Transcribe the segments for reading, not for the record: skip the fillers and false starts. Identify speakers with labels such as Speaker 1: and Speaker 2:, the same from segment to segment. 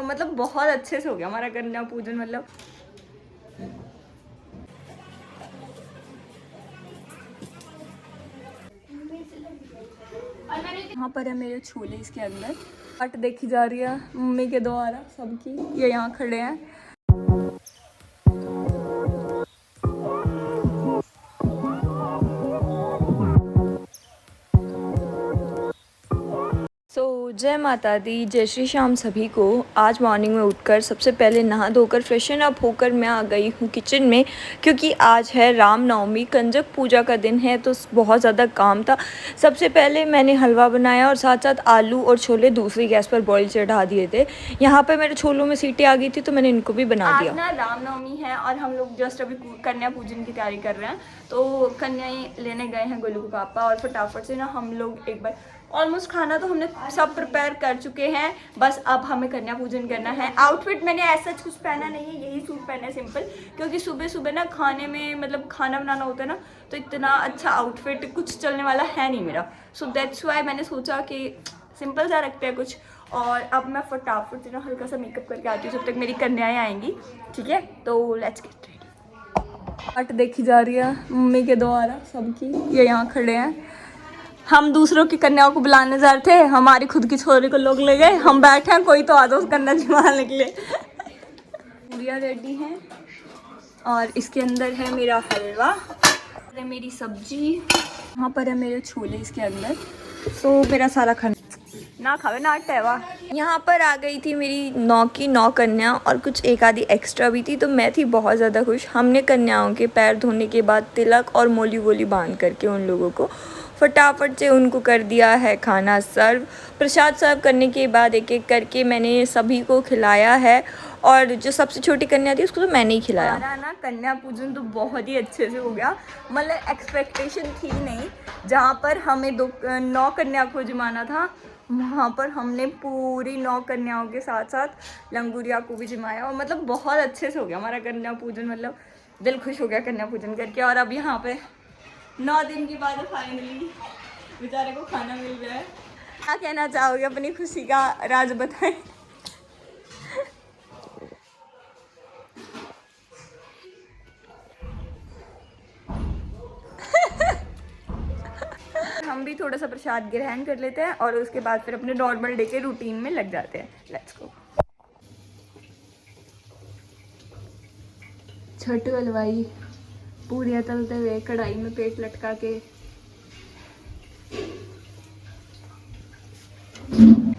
Speaker 1: मतलब बहुत अच्छे से हो गया हमारा कन्या पूजन। मतलब यहाँ पर है मेरे छोले, इसके अंदर कट देखी जा रही है मम्मी के द्वारा सबकी, ये यहाँ खड़े हैं। जय माता दी, जय श्री श्याम सभी को। आज मॉर्निंग में उठकर सबसे पहले नहा धोकर फ्रेशन अप होकर मैं आ गई हूँ किचन में, क्योंकि आज है रामनवमी, कंजक पूजा का दिन है, तो बहुत ज़्यादा काम था। सबसे पहले मैंने हलवा बनाया और साथ साथ आलू और छोले दूसरी गैस पर बॉईल चढ़ा दिए थे। यहाँ पर मेरे छोलों में सीटी आ गई थी तो मैंने इनको भी बना दिया। आज ना रामनवमी है और हम लोग जस्ट अभी कन्या पूजन की तैयारी कर रहे हैं, तो कन्या लेने गए हैं गोलू के पापा, और फटाफट से ना हम लोग एक बार ऑलमोस्ट खाना तो हमने सब प्रिपेयर कर चुके हैं, बस अब हमें कन्या पूजन करना है। आउटफिट मैंने ऐसा कुछ पहना नहीं है, यही सूट पहना है सिंपल, क्योंकि सुबह सुबह ना खाने में मतलब खाना बनाना होता है ना, तो इतना अच्छा आउटफिट कुछ चलने वाला है नहीं मेरा। सो दैट्स वाई मैंने सोचा कि सिंपल सा रखते हैं कुछ। और अब मैं फटाफट से ना हल्का सा मेकअप करके आती हूँ जब तक मेरी कन्याएँ आएंगी, ठीक है। तो लेट्स गेट रेडी। कट देखी जा रही है मम्मी के द्वारा सबकी, ये यहाँ खड़े हैं। हम दूसरों की कन्याओं को बुलाने जा रहे थे, हमारी खुद की छोरी को लोग ले गए, हम बैठे हैं, कोई तो आ दो कन्या जिमाने के लिए। पूरियाँ रेडी हैं और इसके अंदर है मेरा हलवा, है मेरी सब्जी, वहाँ पर है मेरे छोले इसके अंदर। तो मेरा सारा खाना ना खावे ना टहवा। यहाँ पर आ गई थी मेरी 9 की 9 कन्या, और कुछ एक आधी एक्स्ट्रा भी थी, तो मैं थी बहुत ज़्यादा खुश। हमने कन्याओं के पैर धोने के बाद तिलक और मोली वोली बांध करके उन लोगों को फटाफट से उनको कर दिया है खाना सर्व। प्रसाद सर्व करने के बाद एक एक करके मैंने सभी को खिलाया है, और जो सबसे छोटी कन्या थी उसको तो मैंने ही खिलाया। हमारा ना कन्या पूजन तो बहुत ही अच्छे से हो गया, मतलब एक्सपेक्टेशन थी नहीं। जहाँ पर हमें 9 कन्या को जमाना था, वहाँ पर हमने पूरी 9 कन्याओं के साथ साथ लंगूरिया को भी जमाया, और मतलब बहुत अच्छे से हो गया हमारा कन्या पूजन। मतलब दिल खुश हो गया कन्या पूजन करके। और अब यहाँ पे 9 दिन के बाद फाइनली बेचारे को खाना मिल गया है। क्या कहना चाहोगे, अपनी खुशी का राज बताएं। हम भी थोड़ा सा प्रसाद ग्रहण कर लेते हैं और उसके बाद फिर अपने नॉर्मल डे के रूटीन में लग जाते हैं। Let's go. छठ हलवाई पूरियाँ तलते हुए कढ़ाई में पेट लटका के।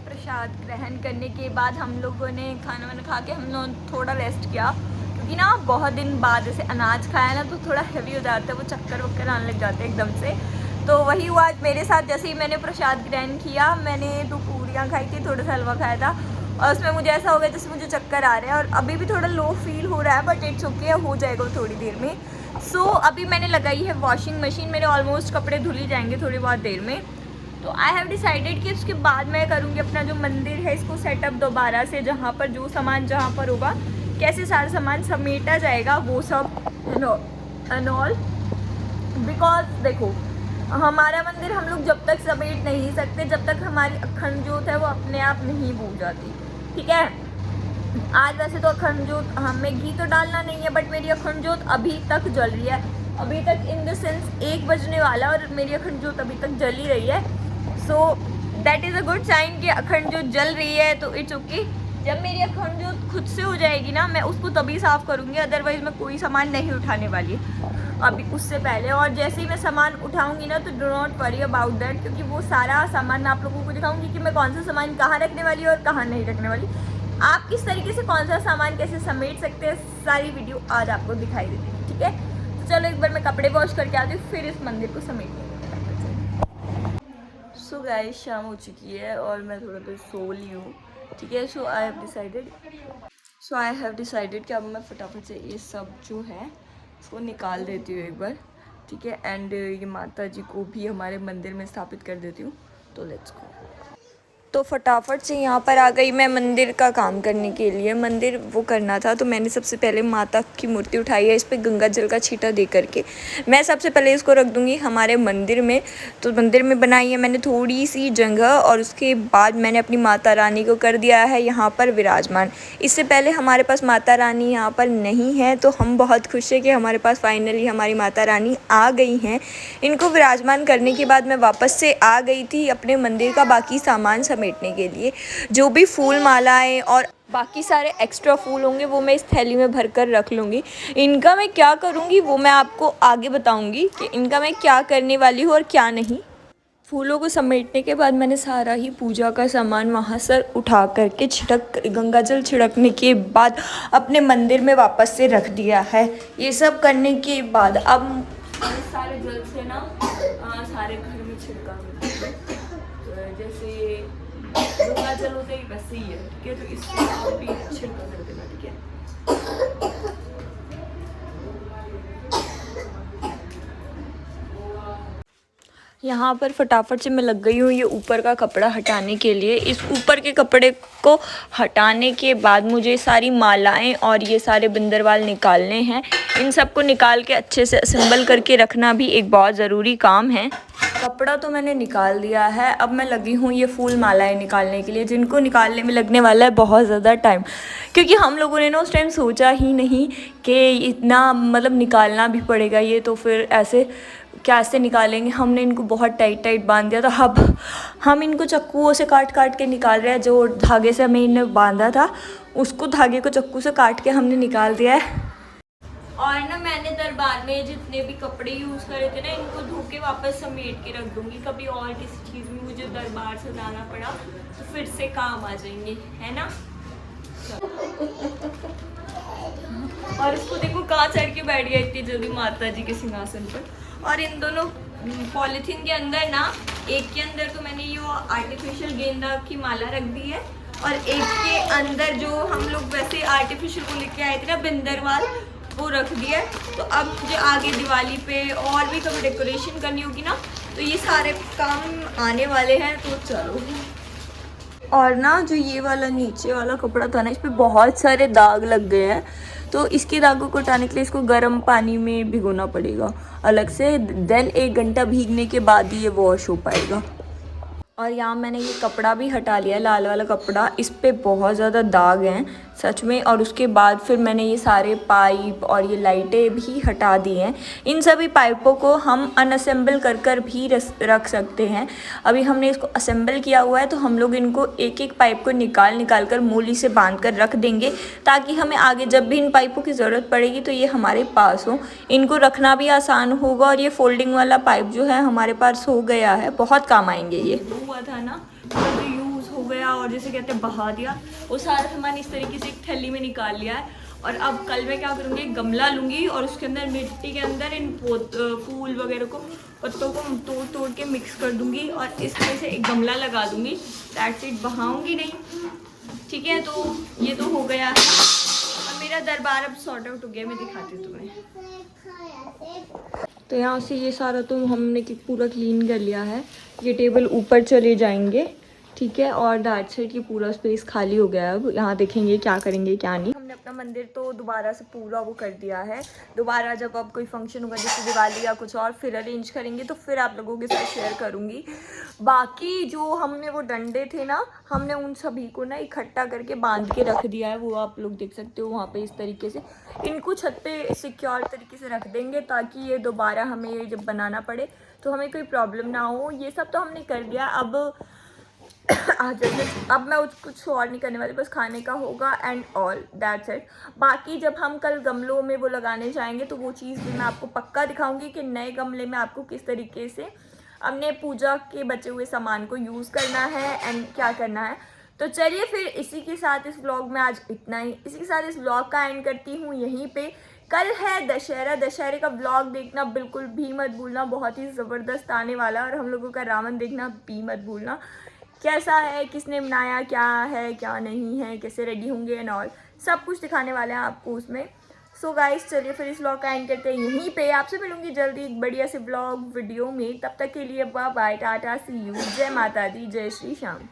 Speaker 1: प्रसाद ग्रहण करने के बाद हम लोगों ने खाना वाना खा के हम लोग थोड़ा रेस्ट किया, क्योंकि ना बहुत दिन बाद जैसे अनाज खाया ना तो थोड़ा हेवी हो जाता है, वो चक्कर वक्कर आने लग जाते हैं एकदम से। तो वही हुआ आज मेरे साथ। जैसे ही मैंने प्रसाद ग्रहण किया, मैंने 2 पूरियाँ खाई थी, थोड़ा सा हलवा खाया था, और उसमें मुझे ऐसा हो गया जैसे मुझे चक्कर आ रहे हैं, और अभी भी थोड़ा लो फील हो रहा है, बट इट्स ओके, हो जाएगा थोड़ी देर में। सो अभी मैंने लगाई है वॉशिंग मशीन, मेरे ऑलमोस्ट कपड़े धुल ही जाएंगे थोड़ी बहुत देर में। तो आई हैव डिसाइडेड कि उसके बाद मैं करूँगी अपना जो मंदिर है इसको सेटअप दोबारा से, जहाँ पर जो सामान जहाँ पर होगा, कैसे सारा सामान समेटा जाएगा वो सब एंड ऑल। बिकॉज देखो, हमारा मंदिर हम लोग जब तक समेट नहीं सकते, जब तक हमारी अखंड ज्योत है वो अपने आप नहीं बुझ जाती, ठीक है। आज वैसे तो अखंड ज्योत हमें घी तो डालना नहीं है, बट मेरी अखंड ज्योत अभी तक जल रही है, अभी तक इन द सेंस 1 बजने वाला, और मेरी अखंड ज्योत अभी तक जल ही रही है। So that is a good sign कि अखंड ज्योत जल रही है, तो इट्स ओके। जब मेरी अखंड ज्योत खुद से हो जाएगी ना, मैं उसको तभी साफ़ करूँगी, अदरवाइज़ मैं कोई सामान नहीं उठाने वाली अभी उससे पहले। और जैसे ही मैं सामान उठाऊंगी ना, तो do not worry about that, क्योंकि वो सारा सामान मैं आप लोगों को दिखाऊंगी कि मैं कौन सा सामान कहाँ रखने वाली और कहाँ नहीं रखने वाली। आप किस तरीके से कौन सा सामान कैसे समेट सकते हैं, सारी वीडियो आज आपको दिखाई देती है, ठीक है। तो चलो एक बार मैं कपड़े वॉश करके आती हूँ, फिर इस मंदिर को समेटेंगे। सो गाइस, शाम हो चुकी है और मैं थोड़ा तो सो ली हूँ, ठीक है। सो आई हैव डिसाइडेड कि अब मैं फटाफट से ये सब जो है इसको निकाल देती हूँ एक बार, ठीक है। एंड ये माता जी को भी हमारे मंदिर में स्थापित कर देती हूँ। तो लेट्स गो। तो फटाफट से यहाँ पर आ गई मैं मंदिर का काम करने के लिए। मंदिर वो करना था तो मैंने सबसे पहले माता की मूर्ति उठाई है, इस पर गंगा जल का छींटा दे करके मैं सबसे पहले इसको रख दूँगी हमारे मंदिर में। तो मंदिर में बनाई है मैंने थोड़ी सी जगह और उसके बाद मैंने अपनी माता रानी को कर दिया है यहाँ पर विराजमान। इससे पहले हमारे पास माता रानी यहाँ पर नहीं है, तो हम बहुत खुश हैं कि हमारे पास फाइनली हमारी माता रानी आ गई हैं। इनको विराजमान करने के बाद मैं वापस से आ गई थी अपने मंदिर का बाकी सामान समेटने के लिए। जो भी फूल मालाएं और बाकी सारे एक्स्ट्रा फूल होंगे वो मैं इस थैली में भर कर रख लूँगी। इनका मैं क्या करूँगी वो मैं आपको आगे बताऊँगी कि इनका मैं क्या करने वाली हूँ और क्या नहीं। फूलों को समेटने के बाद मैंने सारा ही पूजा का सामान वहाँ से उठा करके गंगा जल छिड़कने के बाद अपने मंदिर में वापस से रख दिया है। ये सब करने के बाद अब सारे जल से ना सारे घर में छिड़का तो जैसे गंगा जल होता है वैसे ही है, ठीक है। तो इसको भी छिड़का कर देना, ठीक है। यहाँ पर फटाफट से मैं लग गई हूँ ये ऊपर का कपड़ा हटाने के लिए। इस ऊपर के कपड़े को हटाने के बाद मुझे सारी मालाएं और ये सारे बिंदरवाल निकालने हैं। इन सब को निकाल के अच्छे से असेंबल करके रखना भी एक बहुत ज़रूरी काम है। कपड़ा तो मैंने निकाल दिया है, अब मैं लगी हूँ ये फूल मालाएं निकालने के लिए, जिनको निकालने में लगने वाला है बहुत ज़्यादा टाइम, क्योंकि हम लोगों ने ना उस टाइम सोचा ही नहीं कि इतना मतलब निकालना भी पड़ेगा ये। तो फिर ऐसे कैसे निकालेंगे, हमने इनको बहुत टाइट बांध दिया। तो अब हम इनको चक्कुओं से काट के निकाल रहे हैं। जो धागे से हमें इन्हें बांधा था उसको धागे को चक्कू से काट के हमने निकाल दिया है। और ना मैंने दरबार में जितने भी कपड़े यूज़ करे थे ना इनको धो के वापस समेट के रख दूँगी। कभी और किसी चीज़ में मुझे दरबार सजाना पड़ा तो फिर से काम आ जाएंगे, है ना। और इसको देखो कहाँ चढ़ के बैठ गया इतनी जल्दी माता जी के सिंहासन पर। और इन दोनों पॉलीथीन के अंदर ना, एक के अंदर तो मैंने ये आर्टिफिशियल गेंदा की माला रख दी है और एक के अंदर जो हम लोग वैसे आर्टिफिशियल को लेके आए थे ना बिंदरवाल, वो रख दिया है। तो अब मुझे आगे दिवाली पे और भी कभी डेकोरेशन करनी होगी ना, तो ये सारे काम आने वाले हैं। तो चलो। और ना जो ये वाला नीचे वाला कपड़ा था ना, इस पर बहुत सारे दाग लग गए हैं, तो इसके दागों को हटाने के लिए इसको गर्म पानी में भिगोना पड़ेगा अलग से। देन 1 घंटा भीगने के बाद ही ये वॉश हो पाएगा। और यहाँ मैंने ये कपड़ा भी हटा लिया, लाल वाला कपड़ा, इस पे बहुत ज़्यादा दाग हैं सच में। और उसके बाद फिर मैंने ये सारे पाइप और ये लाइटें भी हटा दी हैं। इन सभी पाइपों को हम अनअसेंबल कर भी रख सकते हैं। अभी हमने इसको असेंबल किया हुआ है, तो हम लोग इनको एक एक पाइप को निकाल कर मूली से बांध कर रख देंगे, ताकि हमें आगे जब भी इन पाइपों की ज़रूरत पड़ेगी तो ये हमारे पास हो। इनको रखना भी आसान होगा। और ये फोल्डिंग वाला पाइप जो है हमारे पास हो गया है, बहुत काम आएंगे ये। हुआ था ना जो यूज़ हो गया और जैसे कहते हैं बहा दिया, वो सारा सामान इस तरीके से एक थैली में निकाल लिया है। और अब कल मैं क्या करूँगी, गमला लूँगी और उसके अंदर मिट्टी के अंदर इन फूल वगैरह को, पत्तों को तोड़ के मिक्स कर दूँगी और इस तरह से एक गमला लगा दूँगी। दैट्स इट, बहाऊँगी नहीं, ठीक है। तो ये तो हो गया है और मेरा दरबार अब सॉर्ट आउट हो गया। मैं दिखाती हूँ तुम्हें। तो यहाँ से ये सारा तो हमने पूरा क्लीन कर लिया है। ये टेबल ऊपर चले जाएंगे, ठीक है। और दैट साइड की पूरा स्पेस खाली हो गया है। अब यहाँ देखेंगे क्या करेंगे क्या नहीं। हमने अपना मंदिर तो दोबारा से पूरा वो कर दिया है। दोबारा जब अब कोई फंक्शन होगा जैसे दिवाली या कुछ और फिर अरेंज करेंगे तो फिर आप लोगों के साथ शेयर करूँगी। बाकी जो हमने वो डंडे थे ना, हमने उन सभी को ना इकट्ठा करके बांध के रख दिया है। वो आप लोग देख सकते हो वहाँ पे इस तरीके से। इनको छत पे सिक्योर तरीके से रख देंगे ताकि ये दोबारा हमें ये जब बनाना पड़े तो हमें कोई प्रॉब्लम ना हो। ये सब तो हमने कर दिया। अब अब मैं कुछ और नहीं करने वाली, बस खाने का होगा एंड ऑल दैट्स इट। बाकी जब हम कल गमलों में वो लगाने जाएंगे तो वो चीज़ भी मैं आपको पक्का दिखाऊंगी कि नए गमले में आपको किस तरीके से अपने पूजा के बचे हुए सामान को यूज़ करना है एंड क्या करना है। तो चलिए फिर इसी के साथ इस व्लॉग में आज इतना ही। इसी के साथ इस व्लॉग का एंड करती हूँ यहीं पे। कल है दशहरा, दशहरे का व्लॉग देखना बिल्कुल भी मत भूलना, बहुत ही ज़बरदस्त आने वाला। और हम लोगों का रावण देखना भी मत भूलना, कैसा है, किसने बनाया, क्या है क्या नहीं है, कैसे रेडी होंगे एंड ऑल, सब कुछ दिखाने वाले हैं आपको उसमें। सो गाइस चलिए फिर इस व्लॉग का एंड करते हैं यहीं पे। आपसे मिलूंगी जल्दी एक बढ़िया से व्लॉग वीडियो में। तब तक के लिए bye bye, tata, see you, जय माता दी, जय श्री श्याम।